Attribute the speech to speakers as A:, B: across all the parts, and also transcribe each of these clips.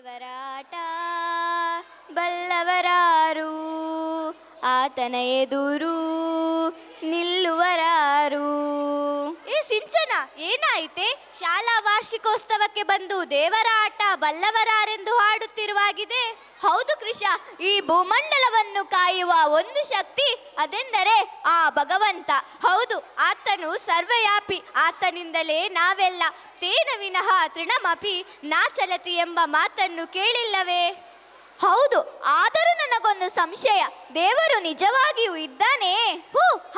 A: ದೇವರಾಟ ಬಲ್ಲವರಾರು, ಆತನ ಎದುರು ನಿಲ್ಲುವರಾರು.
B: ಏ ಸಿಂಚನ, ಏನಾಯಿತೆ? ಶಾಲಾ ವಾರ್ಷಿಕೋತ್ಸವಕ್ಕೆ ಬಂದು ದೇವರ ಆಟ ಬಲ್ಲವರಾರೆಂದು ಹಾಡುತ್ತಿರುವಾಗಿದೆ.
A: ಹೌದು ಕೃಷ, ಈ ಭೂಮಂಡಲವನ್ನು ಕಾಯುವ ಒಂದು ಶಕ್ತಿ, ಅದೆಂದರೆ ಆ ಭಗವಂತ.
B: ಹೌದು, ಆತನು ಸರ್ವವ್ಯಾಪಿ. ಆತನಿಂದಲೇ ನಾವೆಲ್ಲ. ತೇನ ವಿನಃ ತೃಣಮಪಿ ನಾಚಲತಿ ಎಂಬ ಮಾತನ್ನು ಕೇಳಿಲ್ಲವೇ?
A: ಹೌದು, ಆದರೂ ನನಗೊಂದು ಸಂಶಯ, ದೇವರು ನಿಜವಾಗಿಯೂ ಇದ್ದಾನೆ?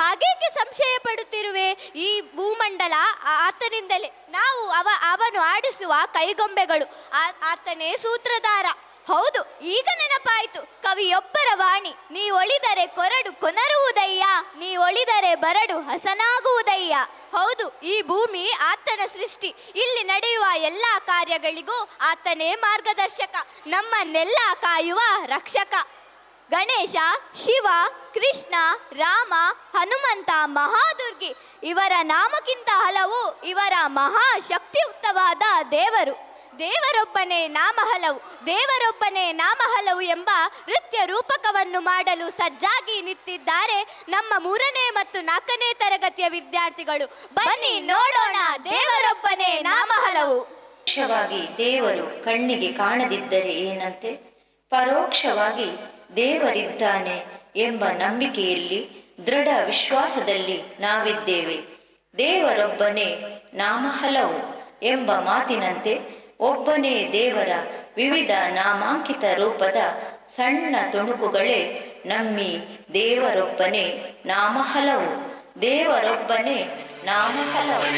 B: ಹಾಗೇಕೆ ಸಂಶಯ ಪಡುತ್ತಿರುವೆ? ಈ ಭೂಮಂಡಲ ಆತನಿಂದಲೇ. ನಾವು ಅವನು ಆಡಿಸುವ ಕೈಗೊಂಬೆಗಳು. ಆತನೇ ಸೂತ್ರಧಾರ.
A: ಹೌದು, ಈಗ ನೆನಪಾಯಿತು. ಕವಿಯೊಬ್ಬರ ವಾಣಿ, ನೀ ಒಳಿದರೆ ಕೊರಡು ಕೊನರುವುದಯ್ಯ, ನೀ ಒಳಿದರೆ ಬರಡು ಹಸನಾಗುವುದಯ್ಯ.
B: ಹೌದು, ಈ ಭೂಮಿ ಆತನ ಸೃಷ್ಟಿ. ಇಲ್ಲಿ ನಡೆಯುವ ಎಲ್ಲ ಕಾರ್ಯಗಳಿಗೂ ಆತನೇ ಮಾರ್ಗದರ್ಶಕ, ನಮ್ಮನ್ನೆಲ್ಲ ಕಾಯುವ ರಕ್ಷಕ.
A: ಗಣೇಶ, ಶಿವ, ಕೃಷ್ಣ, ರಾಮ, ಹನುಮಂತ, ಮಹಾದುರ್ಗಿ ಇವರ ನಾಮಕ್ಕಿಂತ ಹಲವು ಇವರ ಮಹಾಶಕ್ತಿಯುಕ್ತವಾದ ದೇವರು.
B: ದೇವರೊಬ್ಬನೇ ನಾಮ ಹಲವು, ದೇವರೊಬ್ಬನೇ ನಾಮ ಹಲವು ಎಂಬ ನೃತ್ಯ ರೂಪಕವನ್ನು ಮಾಡಲು ಸಜ್ಜಾಗಿ ನಿಂತಿದ್ದಾರೆ ನಮ್ಮ 3ನೇ ಮತ್ತು 4ನೇ ತರಗತಿಯ ವಿದ್ಯಾರ್ಥಿಗಳು. ಬನ್ನಿ ನೋಡೋಣ ದೇವರೊಬ್ಬನೇ ನಾಮ ಹಲವು.
C: ಪರೋಕ್ಷವಾಗಿ ದೇವರು ಕಣ್ಣಿಗೆ ಕಾಣದಿದ್ದರೆ ಏನಂತೆ? ಪರೋಕ್ಷವಾಗಿ ದೇವರಿದ್ದಾನೆ ಎಂಬ ನಂಬಿಕೆಯಲ್ಲಿ, ದೃಢ ವಿಶ್ವಾಸದಲ್ಲಿ ನಾವಿದ್ದೇವೆ. ದೇವರೊಬ್ಬನೇ ನಾಮ ಹಲವು ಎಂಬ ಮಾತಿನಂತೆ ಒಬ್ಬನೇ ದೇವರ ವಿವಿಧ ನಾಮಾಂಕಿತ ರೂಪದ ಸಣ್ಣ ತುಣುಕುಗಳೇ ನಮ್ಮಿ ದೇವರೊಬ್ಬನೇ ನಾಮ ಹಲವು. ದೇವರೊಬ್ಬನೇ ನಾಮ ಹಲವು.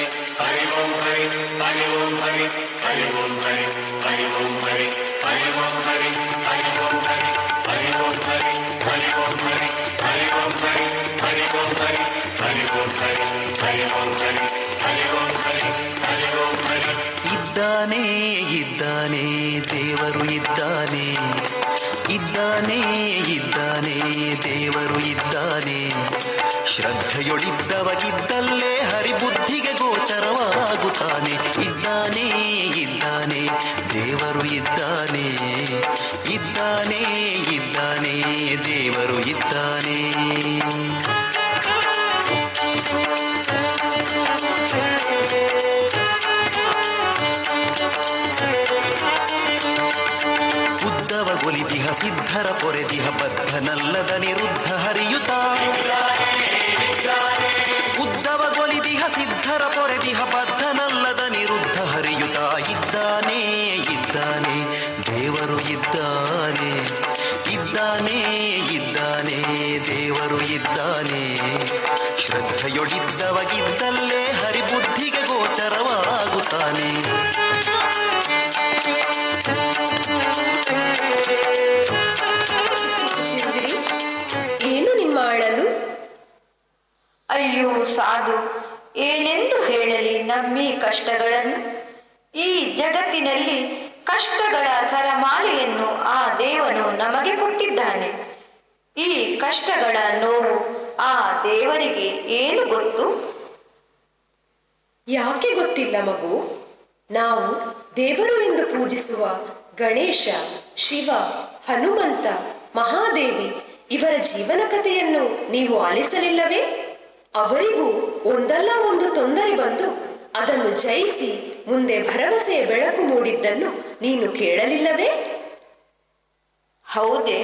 D: ಇದ್ದಾನೆ ಇದ್ದಾನೆ ದೇವರು ಇದ್ದಾನೆ, ಇದ್ದಾನೆ ಇದ್ದಾನೆ ದೇವರು ಇದ್ದಾನೆ. ಶ್ರದ್ಧೆಯೊಳಿದ್ದವಗಿದ್ದಲ್ಲೇ ಹರಿಬುದ್ಧಿಗೆ ಗೋಚರವಾಗುತ್ತಾನೆ. ಇದ್ದಾನೆ ಇದ್ದಾನೆ ದೇವರು ಇದ್ದಾನೆ, ಇದ್ದಾನೆ ಇದ್ದಾನೆ ದೇವರು ಇದ್ದಾನೆ. ಒಲಿದಿಹ ಸಿದ್ಧರ ಪೊರೆದಿಹ ಬದ್ಧನಲ್ಲದ ನಿರುದ್ಧ ಹರಿಯುತ್ತ, ಉದ್ದವಗೊಲಿದಿಹ ಸಿದ್ಧರ ಪೊರೆದಿಹ ಬದ್ಧನಲ್ಲದ ನಿರುದ್ಧ ಹರಿಯುತ್ತ. ಇದ್ದಾನೆ ಇದ್ದಾನೆ ದೇವರು ಇದ್ದಾನೆ, ಇದ್ದಾನೆ ಇದ್ದಾನೆ ದೇವರು ಇದ್ದಾನೆ. ಶ್ರದ್ಧೆಯೊಳಿದ್ದವಗಿದ್ದಲ್ಲೇ ಹರಿಬುದ್ಧಿಗೆ ಗೋಚರವಾಗುತ್ತಾನೆ.
E: ಏನು ನಿಮ್ಮ ಅಳಲು?
C: ಅಯ್ಯೋ ಸಾಧು, ಏನೆಂದು ಹೇಳಲಿ ನಮ್ಮೀ ಕಷ್ಟಗಳನ್ನು? ಈ ಜಗತ್ತಿನಲ್ಲಿ ಕಷ್ಟಗಳ ಸರಮಾಲೆಯನ್ನು ಆ ದೇವನು ನಮಗೆ ಕೊಟ್ಟಿದ್ದಾನೆ. ಈ ಕಷ್ಟಗಳ ನೋವು ಆ ದೇವರಿಗೆ ಏನು ಗೊತ್ತು?
E: ಯಾಕೆ ಗೊತ್ತಿಲ್ಲ ಮಗು? ನಾವು ದೇವರು ಎಂದು ಪೂಜಿಸುವ ಗಣೇಶ, ಶಿವ, ಹನುಮಂತ, ಮಹಾದೇವಿ ಇವರ ಜೀವನ ಕಥೆಯನ್ನು ನೀವು ಆಲಿಸಲಿಲ್ಲವೇ? ಅವರಿಗೂ ಒಂದಲ್ಲ ಒಂದು ತೊಂದರೆ ಬಂದು ಅದನ್ನು ಜಯಿಸಿ ಮುಂದೆ ಭರವಸೆಯ ಬೆಳಕು ಮೂಡಿದ್ದನ್ನು ನೀನು ಕೇಳಲಿಲ್ಲವೇ?
C: ಹೌದೇ?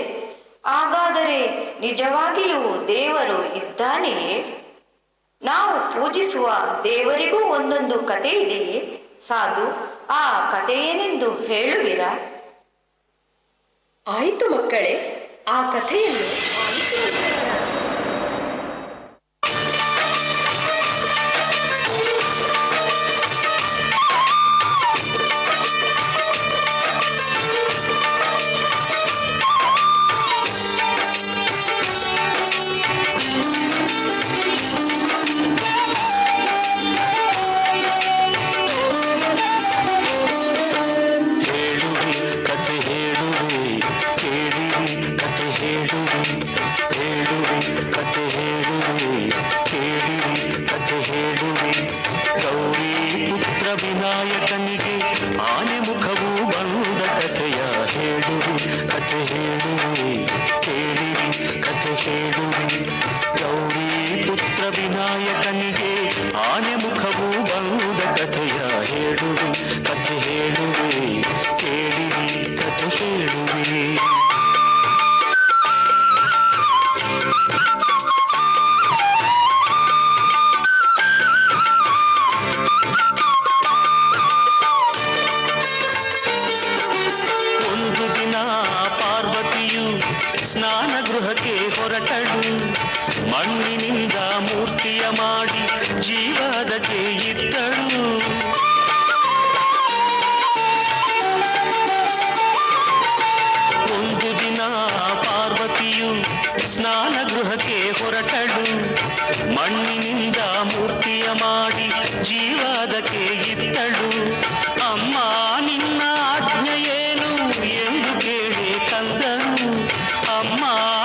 C: ಹಾಗಾದರೆ ನಿಜವಾಗಿಯೂ ದೇವರು ಇದ್ದಾನೆಯೇ? ನಾವು ಪೂಜಿಸುವ ದೇವರಿಗೂ ಒಂದೊಂದು ಕಥೆ ಇದೆಯೇ ಸಾಧು? ಆ ಕಥೆ ಏನೆಂದು ಹೇಳುವಿರಾ?
E: ಆಯಿತು ಮಕ್ಕಳೇ, ಆ ಕಥೆಯನ್ನು ಆಲಿಸುವಂತೆ.
D: ಕಥೆ ಹೇಳುವೆ, ಕೇಳಿರಿ ಕಥೆ ಹೇಳುವೆ, ಹೇಳುವೆ ಸ್ನಾನ ಗೃಹಕ್ಕೆ ಹೊರಟಳು. ಮಣ್ಣಿನಿಂದ ಮೂರ್ತಿಯ ಮಾಡಿ ಜೀವದಕ್ಕೆ ಇದ್ದಳು. ಒಂದು ದಿನ ಪಾರ್ವತಿಯು ಸ್ನಾನ ಗೃಹಕ್ಕೆ ಹೊರಟಳು. ಮಣ್ಣಿನಿಂದ ಮೂರ್ತಿಯ ಮಾಡಿ ಜೀವದಕ್ಕೆ ಇದ್ದಳು. ಅಮ್ಮ ನಿನ್ನ ಆಜ್ಞೆಯೇನು ಎಂದು ಕೇಳಿ ಕಂದನು. ಅಮ್ಮ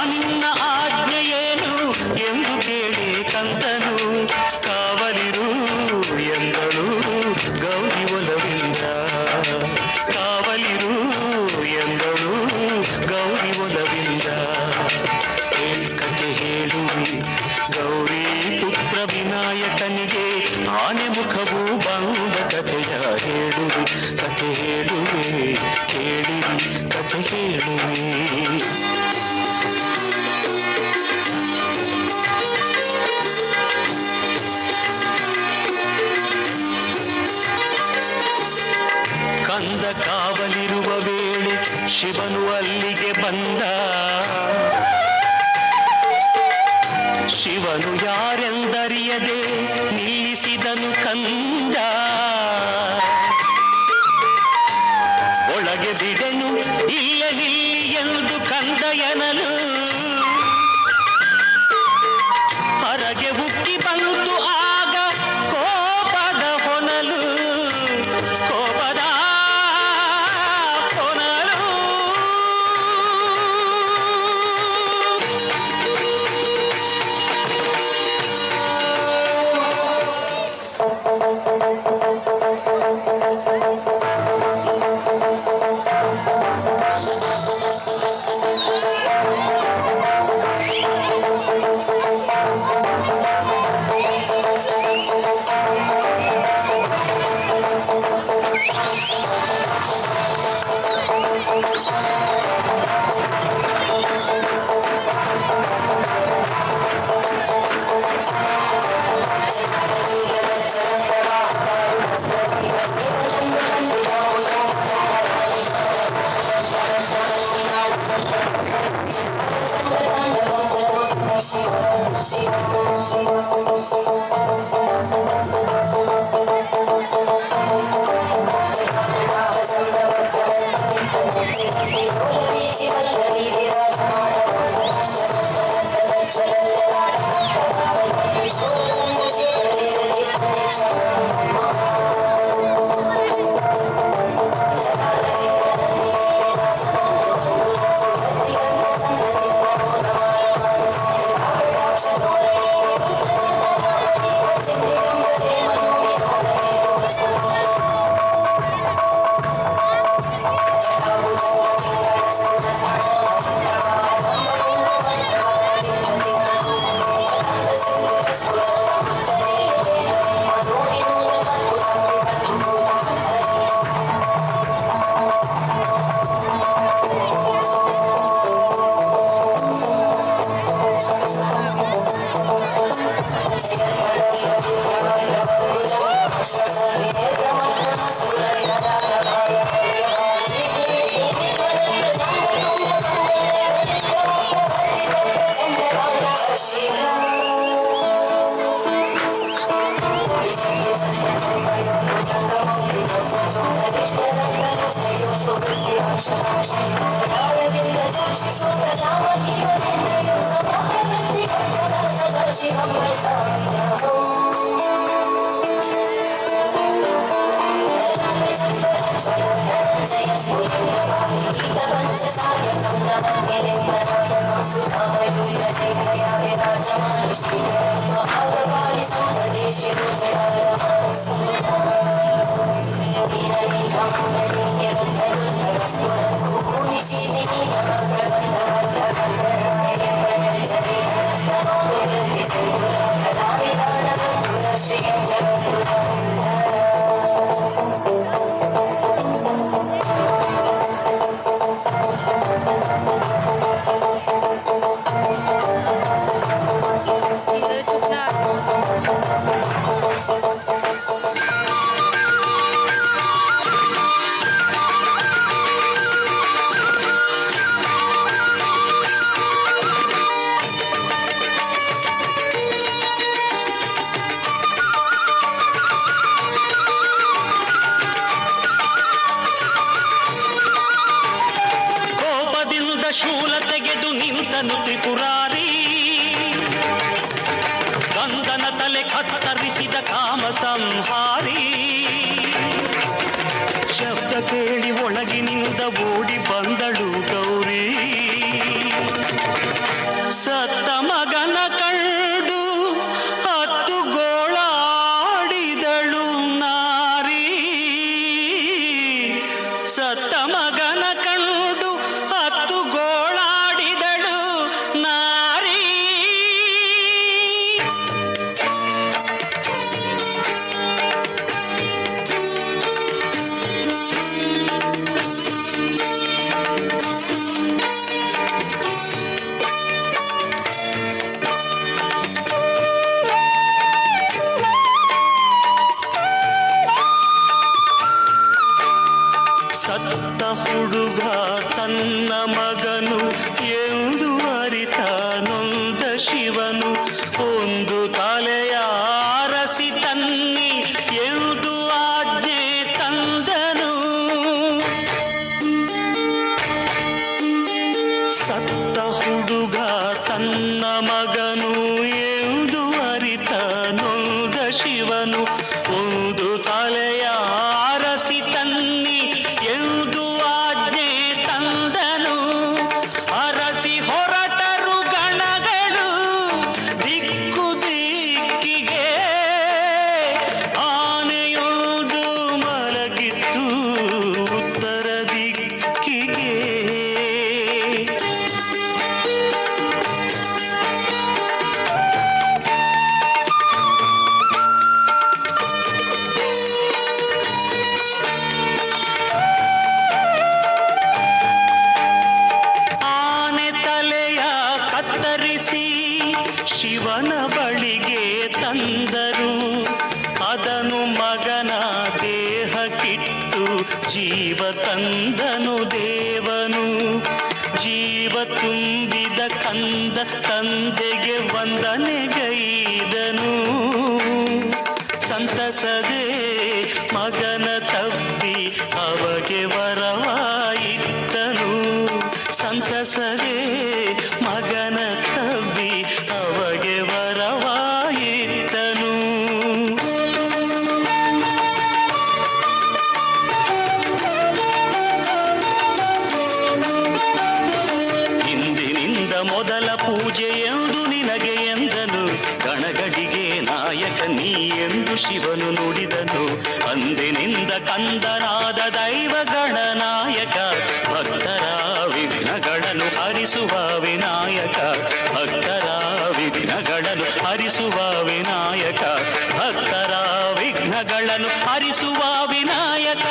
D: ನಿನ್ನ ಆಜ್ಞೆಯೇನು ಎಂದು ಕೇಳಿ ಕಂದನು. ಕಾವಲಿರು ಎಂದಳು ಗೌರಿ ಒಲವಿಂದ. ಕಾವಲಿರು ಎಂದಳು ಗೌರಿ ಒಲವಿಂದ. ಕಥೆ ಹೇಳುವೆ ಗೌರಿ ಪುತ್ರ ವಿನಾಯಕನಿಗೆ ಆನೆ ಮುಖವು ಬಂದ ಕಥೆಯ ಹೇಳುವೆ. ಕಥೆ ಹೇಳುವೆ ಕೇಳಿರಿ ಕಥೆ ಹೇಳುವೆ. ಕಂದ ಕಾವಲಿರುವ ವೇಳೆ ಶಿವನು ಅಲ್ಲಿಗೆ ಬಂದ. ಶಿವನು ಯಾರೆಂದರಿಯದೆ ನಿಲ್ಲಿಸಿದನು ಕಂದ. ಒಳಗೆ ಬಿಡೆನು ಇಲ್ಲಲಿ ಎಂದು ಕಂದ ಎನ್ನಲು. ಹೊರಗೆ ಹುಟ್ಟಿ ಬಂತು ಆಗ ಕೋಪದ ಹೊನಲು. ಕೋಪದ ಹೊನಲು. ಶೂಲ ತೆಗೆದು ನಿಂತನು ತ್ರಿಪುರಾರಿ. ಗಂಧನ ತಲೆ ಕತ್ತರಿಸಿದ ಕಾಮ ಸಂಹಾರಿ. ಶಬ್ದ ಕೇಳಿ ಒಳಗಿನಿಂದ ಓಡಿ ಬಂದಳು ಗೌರಿ. ಸತ್ತ ಮಗನ ಕಂಡು ಹತ್ತು ಗೋಳಾಡಿದಳು ನಾರಿ. ಸತ್ತ ಮಗನ ಕಂಡು ಹತ್ತು ಗೋಳಾಡಿದಳು ನಾರಿ. ಸತ್ತ ಹುಡುಗ ತನ್ನ ಮಗನು ಎಂದು ಅರಿತ ನೊಂದ ಶಿವನು. ಒಂದು ತಲೆಯ ಅರಸಿ ತನ್ನಿ ಎಂದು ಆಜ್ಞೆ ತಂದನು. ಸತ್ತ ಹುಡುಗ ತನ್ನ ಮಗನು ಎಂದು ಅರಿತ ನೊಂದ ಶಿವನು. ಒಂದು ತಲೆಯ ಅರಸಿ ತನ್ನಿ ಎಂದು ಆಜ್ಞೆ ತಂದನು. ಅರಸಿ ಹೊರಟರು ಗಣಗಳು ದಿಕ್ಕು ದಿಕ್ಕಿಗೆ. ಆನೆಯೊಂದು ಮಲಗಿತ್ತು ಉತ್ತರ ದಿಕ್ಕಿಗೆ. ಶಿವನ ಬಳಿಗೆ ತಂದರು. ಅದನು ಮಗನ ದೇಹಕ್ಕಿಟ್ಟು ಜೀವ ತಂದನು ದೇವನು. ಜೀವ ತುಂಬಿದ ಕಂದ ತಂದೆಗೆ ವಂದನೆಗೈದನು. ಸಂತಸದೆ ಮಗನ ತಬ್ಬಿ ಅವಗೆ ವರವಾಯಿತ್ತನು. ಸಂತಸದೆ ಮಗನ ತಬ್ಬಿ ಅವಗೆ ವರವಾಯಿತ್ತನು. ಇಂದಿನಿಂದ ಮೊದಲ ಪೂಜೆ ಎಂದು ನಿನಗೆ ಎಂದನು. ಗಣಗಡಿಗೆ ನಾಯಕ ನೀ ಎಂದು ಶಿವನು ನುಡಿದನು. ಅಂದಿನಿಂದ ಕಂದನಾದ ದೈವ ಗಣನಾಯಕ. ಭಕ್ತರ ವಿಘ್ನಗಳನ್ನು ಹರಿಸುವ ವಿನಾಯಕ. ಭಕ್ತರ ವಿಘ್ನಗಳನ್ನು ಹರಿಸುವ ವಿನಾಯಕ. ಭಕ್ತರ ವಿಘ್ನಗಳನ್ನು ಹರಿಸುವ ವಿನಾಯಕ.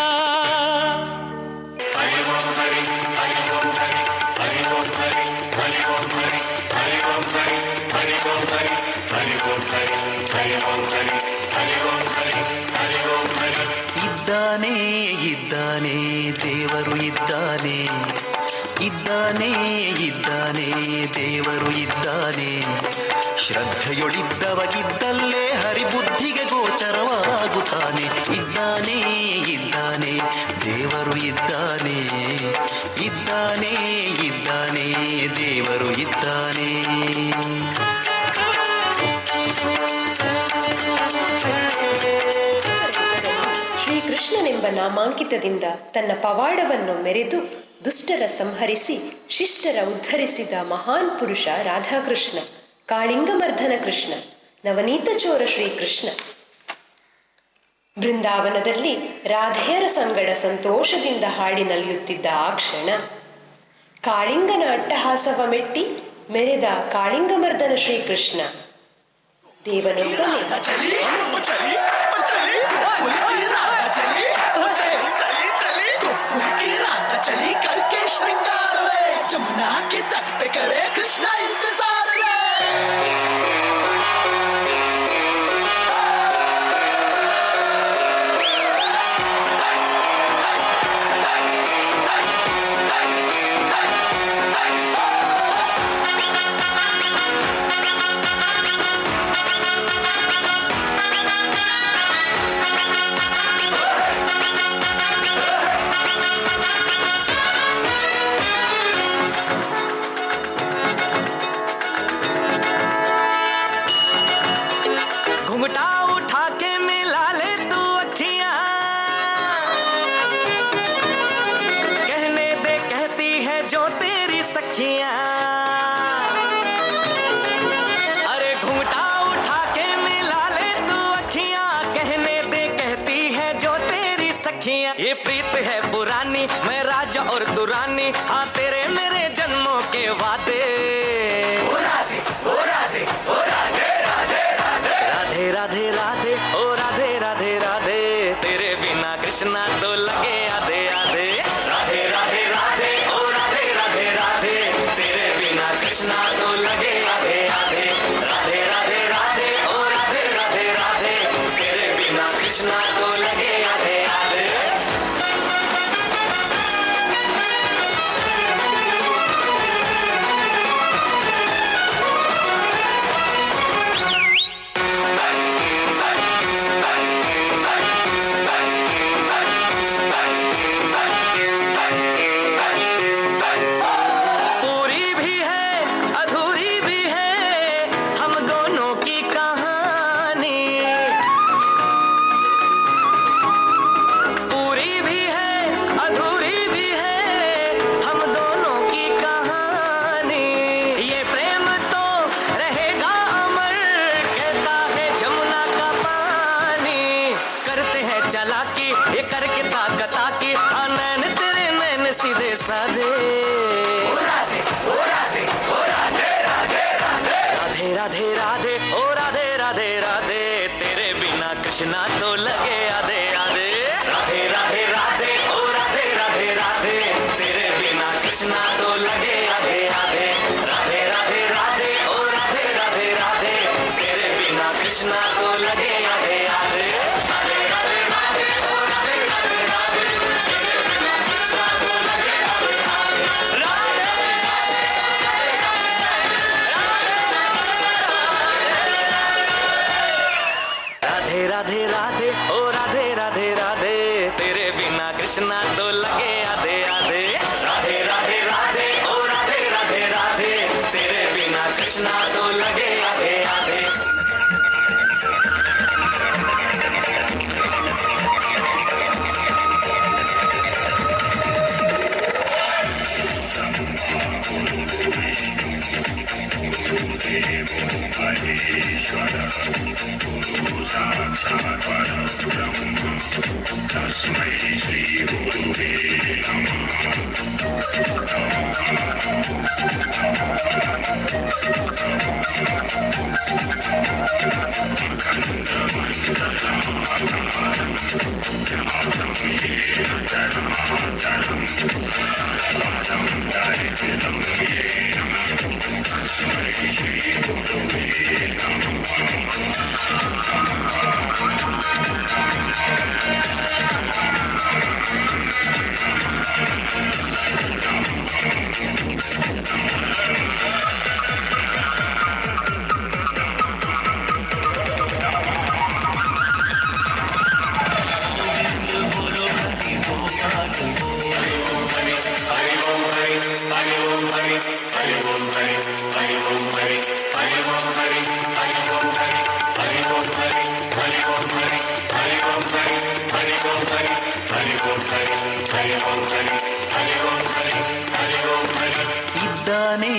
F: ಇದ್ದಾನೆ ಇದ್ದಾನೆ ದೇವರು ಇದ್ದಾನೆ. ಇದ್ದಾನೆ ಇದ್ದಾನೆ ದೇವರು ಇದ್ದಾನೆ. ಶ್ರದ್ಧೆಯೊಳಿದ್ದವಗಿದ್ದಲ್ಲೇ ಹರಿಬುದ್ಧಿಗೆ ಗೋಚರವಾಗುತ್ತಾನೆ. ಇದ್ದಾನೆ ಇದ್ದಾನೆ ದೇವರು ಇದ್ದಾನೆ. ಇದ್ದಾನೆ ಇದ್ದಾನೆ ದೇವರು ಇದ್ದಾನೆ.
E: ಶ್ರೀಕೃಷ್ಣನೆಂಬ ನಾಮಾಂಕಿತದಿಂದ ತನ್ನ ಪವಾಡವನ್ನು ಮೆರೆದು ದುಷ್ಟರ ಸಂಹರಿಸಿ ಶಿಷ್ಟರ ಉದ್ಧರಿಸಿದ ಮಹಾನ್ ಪುರುಷ ರಾಧಾಕೃಷ್ಣ. ಕಾಳಿಂಗಮರ್ಧನ ಕೃಷ್ಣ, ನವನೀತ ಚೋರ ಶ್ರೀಕೃಷ್ಣ. ಬೃಂದಾವನದಲ್ಲಿ ರಾಧೆಯರ ಸಂಗಡ ಸಂತೋಷದಿಂದ ಹಾಡಿ ನಲಿಯುತ್ತಿದ್ದ ಆ ಕ್ಷಣ ಕಾಳಿಂಗನ ಅಟ್ಟಹಾಸವ ಮೆಟ್ಟಿ ಮೆರೆದ ಕಾಳಿಂಗಮರ್ದನ ಶ್ರೀಕೃಷ್ಣ ದೇವನೊಬ್ಬನೇ
G: जमुना के तट पे करे कृष्णा इंतजार रे।
H: जो तेरी सखियां, अरे घूंघटा उठा के मिला ले तू अखियां, कहने दे कहती है जो तेरी सखियां। ये प्रीत है पुरानी, मैं राजा और दुरानी, हाँ तेरे मेरे जन्मों के वादे। राधे राधे राधे ओ राधे राधे राधे, तेरे बिना कृष्णा तो लगे आधे आधे। राधे राधे राधे ओ राधे राधे राधे, तेरे बिना कृष्णा तो लगे आधे आधे। राधे राधे राधे ओ राधे राधे राधे, तेरे बिना कृष्णा तो लगे आधे आधे। सीधे साधे राधे राधे राधे ओ राधे राधे राधे, तेरे बिना कृष्णा तो लगे आधे आधे। राधे राधे राधे ओ राधे राधे राधे, तेरे बिना कृष्णा तो लगे आधे आधे। राधे राधे राधे ओ राधे राधे राधे, तेरे बिना कृष्णा तो लगे आधे आधे। राधे राधे ओ राधे राधे राधे, तेरे बिना कृष्णा तो लगे आधे आधे। राधे राधे राधे ओ राधे राधे राधे, तेरे बिना कृष्णा तो लगे आधे आधे।
F: ಇದ್ದಾನೆ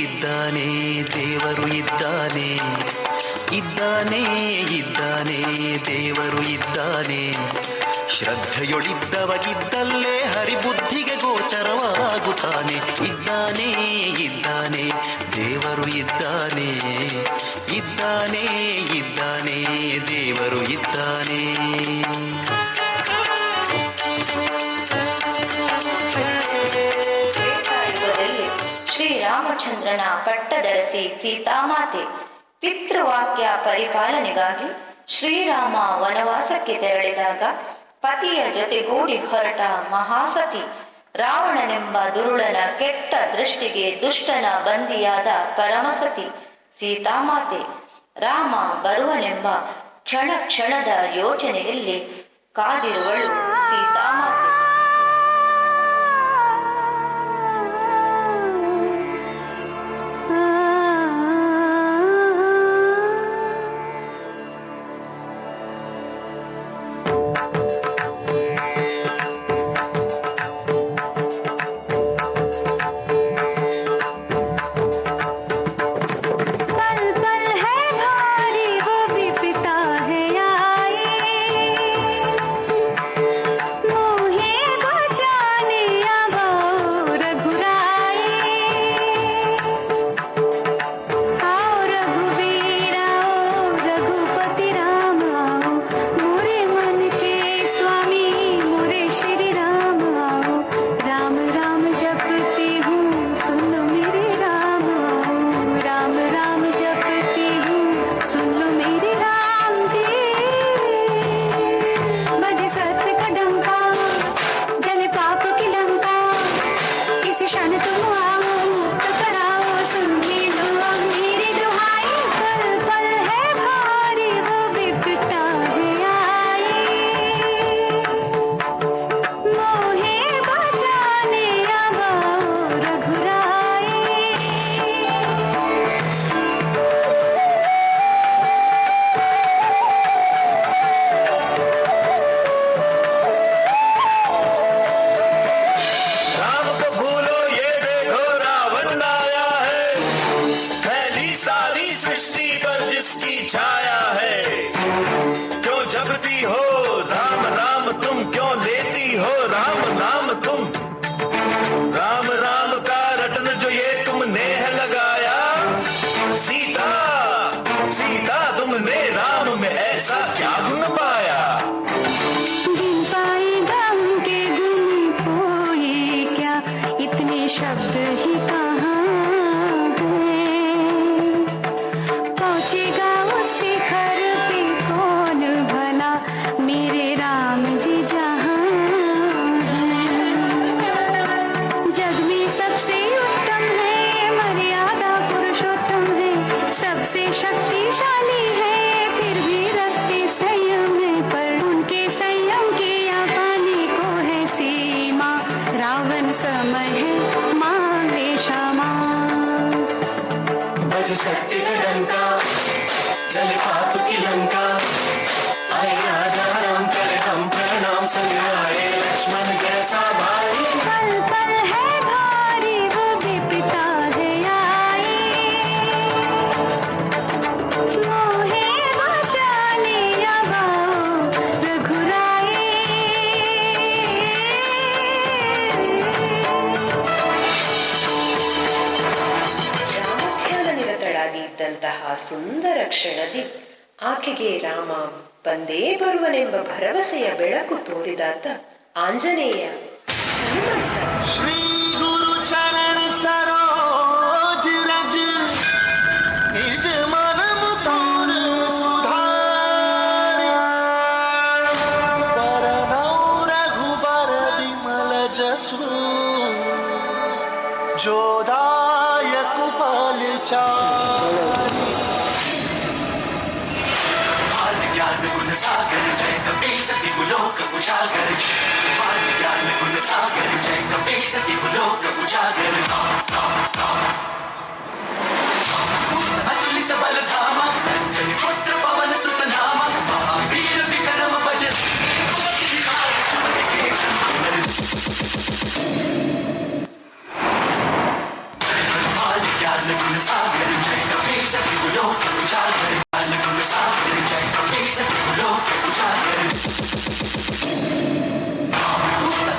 F: ಇದ್ದಾನೆ ದೇವರು ಇದ್ದಾನೆ, ಇದ್ದಾನೆ ಇದ್ದಾನೆ ದೇವರು ಇದ್ದಾನೆ. ಶ್ರದ್ಧೆಯೊಳಿದ್ದವಗಿದ್ದಲ್ಲೇ ಹರಿಬುದ್ಧಿಗೆ ಗೋಚರವಾಗುತ್ತಾನೆ. ಇದ್ದಾನೆ ಇದ್ದಾನೆ ದೇವರು ಇದ್ದಾನೆ, ಇದ್ದಾನೆ ಇದ್ದಾನೆ ದೇವರು ಇದ್ದಾನೆ.
C: ಶ್ರೀರಾಮಚಂದ್ರನ ಪಟ್ಟದರಸಿ ಸೀತಾಮಾತೆ ಪಿತೃವಾಕ್ಯ ಪರಿಪಾಲನೆಗಾಗಿ ಶ್ರೀರಾಮ ವನವಾಸಕ್ಕೆ ತೆರಳಿದಾಗ ಪತಿಯ ಜೊತೆಗೂಡಿ ಹೊರಟ ಮಹಾಸತಿ ರಾವಣನೆಂಬ ದುರುಳನ ಕೆಟ್ಟ ದೃಷ್ಟಿಗೆ ದುಷ್ಟನ ಬಂದಿಯಾದ ಪರಮಸತಿ ಸೀತಾಮಾತೆ ರಾಮ ಬರುವನೆಂಬ ಕ್ಷಣ ಕ್ಷಣದ ಯೋಚನೆಯಲ್ಲಿ ಕಾದಿರುವಳು ಸೀತಾಮಾತೆ.
I: शब्द ही कहाँ है, पहुँचेगा उस शिखर पे कौन भला मेरे राम जी जहाँ हैं। जग में सबसे उत्तम है, मर्यादा पुरुषोत्तम है, सबसे शक्तिशाली है, फिर भी रखते संयम है, पर उनके संयम के या पाने को है सीमा। रावण समय है, मांगे क्षमा।
G: बज सत्य का डंका, जल पाप की लंका, आए राजा राम करे हम प्रणाम, संग आए लक्ष्मण जैसा भाई।
I: पल पल है भारी, वो भी पिता है आए, मोहे बचाने अब आओ रघुराए।
E: ಧ್ಯಾನ ನಿರತಳಾಗಿ ಇದ್ದಂತಹ ಸುಂದರ ಕ್ಷಣದಿ ಆಕೆಗೆ ರಾಮ ಬಂದೇ ಬರುವನೆಂಬ ಭರವಸೆಯ ಬೆಳಕು ತೋರಿದಾತ ಆಂಜನೇಯ ಹನುಮಂತ.
G: श्री गुरु चरण सरोज रज, निज मन मुकुर सुधारि, बरनौ रघुबर विमल जसु, जो दायक फलचारि। ज्ञान गुण सागर जय कपी सती लोक उजागर, ज्ञान गुण सागर जय कपी सती लोक उजागर। अतुलित बल धामा, अंजनी पुत्र पवन सुत नामा, महावीर विक्रम बजरंगी। ज्ञान गुण सागर जय कपी सती लोक उजागर, ज्ञान गुण सागर जय कपी सती लोक उजागर।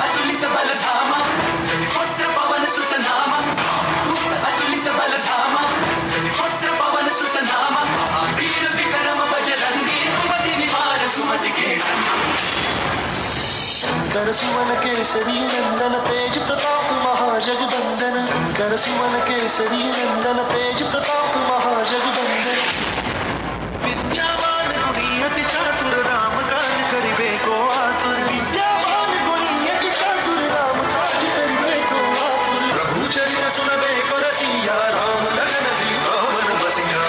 G: अतुलित बल धामा, अंजनी पुत्र पवन सुत नामा, अतुलित बल धामा, अंजनी पुत्र पवन सुत नामा, महावीर विक्रम बजरंगी, सुमति निवार सुमति के शंकर सुमन केसरी नंदन, तेज प्रताप महाजगबंदन। शंकर सुमन केसरी नंदन, तेज प्रताप महाजगबंदन। विद्यावान गुणी अति चातुर, राम काज करिबे को आतुर। विद्यावान गुणी अति चातुर, राम काज करिबे को आतुर। प्रभु चरित सुनबे को रसिया, राम लगन सीता मन बसिया।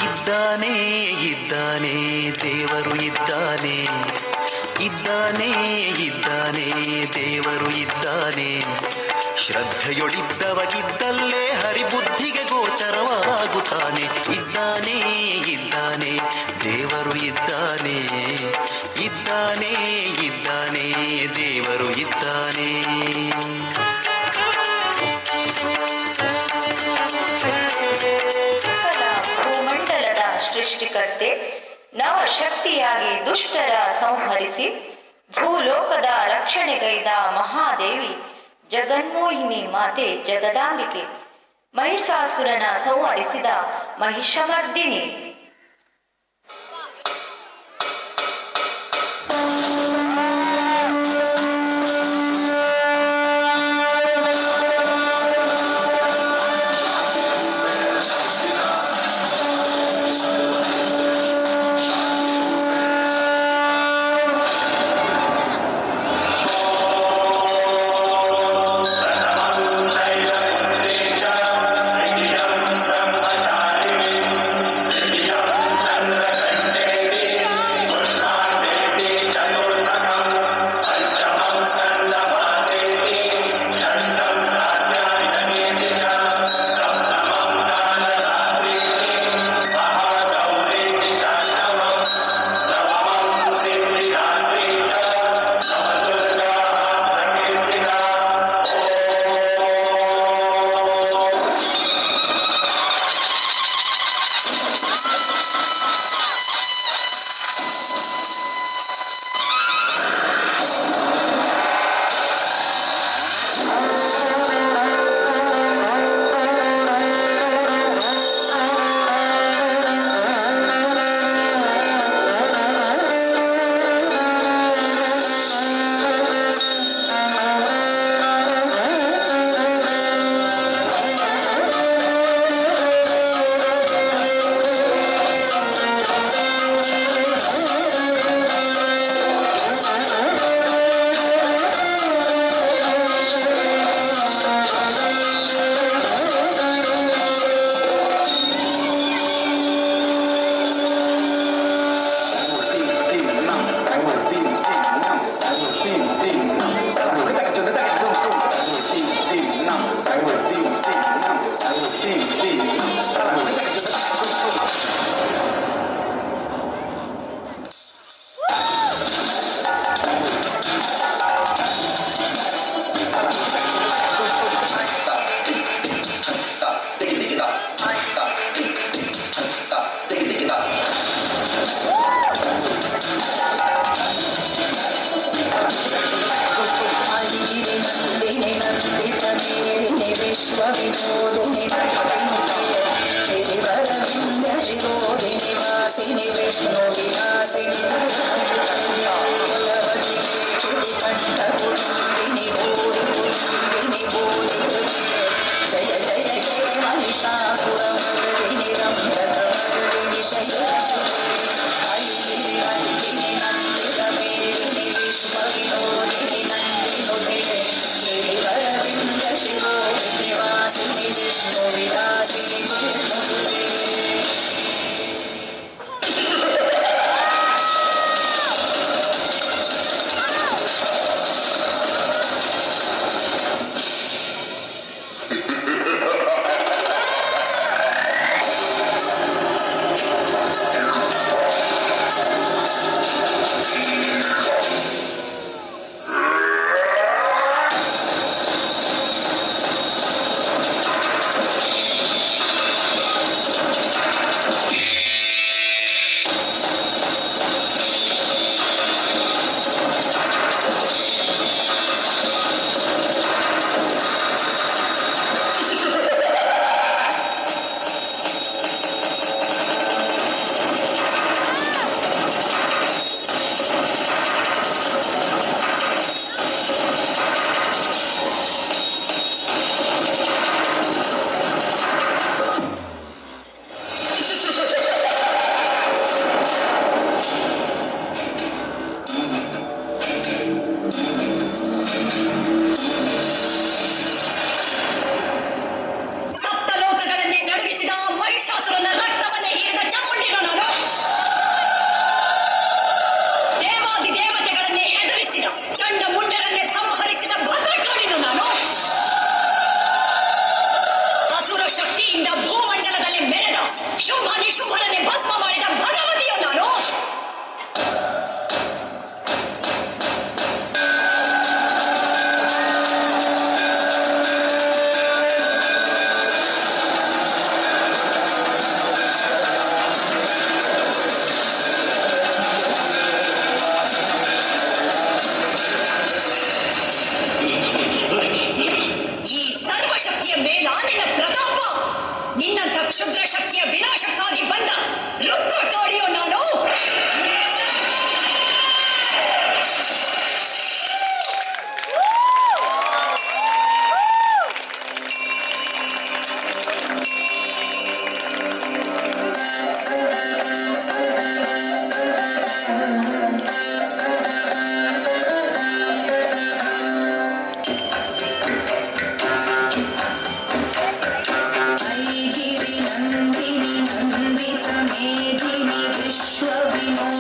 F: ಇದ್ದಾನೆ ಇದ್ದಾನೆ ದೇವರು ಇದ್ದಾನೆ, ಇದ್ದಾನೆ ಇದ್ದಾನೆ ದೇವರು ಇದ್ದಾನೆ. ಶ್ರದ್ಧೆಯೊಳಿದ್ದವಗಿದ್ದಲ್ಲೇ ಹರಿಬುದ್ಧಿಗೆ ಗೋಚರವಾಗುತ್ತಾನೆ. ಇದ್ದಾನೆ ಇದ್ದಾನೆ
C: ಸೃಷ್ಟಿಕರ್ತೆ, ನವಶಕ್ತಿಯಾಗಿ ದುಷ್ಟರ ಸಂಹರಿಸಿ ಭೂಲೋಕದ ರಕ್ಷಣೆಗೈದ ಮಹಾದೇವಿ, ಜಗನ್ಮೋಹಿನಿ ಮಾತೆ ಜಗದಾಂಬಿಕೆ, ಮಹಿಷಾಸುರನ ಸಂಹರಿಸಿದ ಮಹಿಷಮರ್ದಿನಿ.
J: Vishnu विश्व विमोचन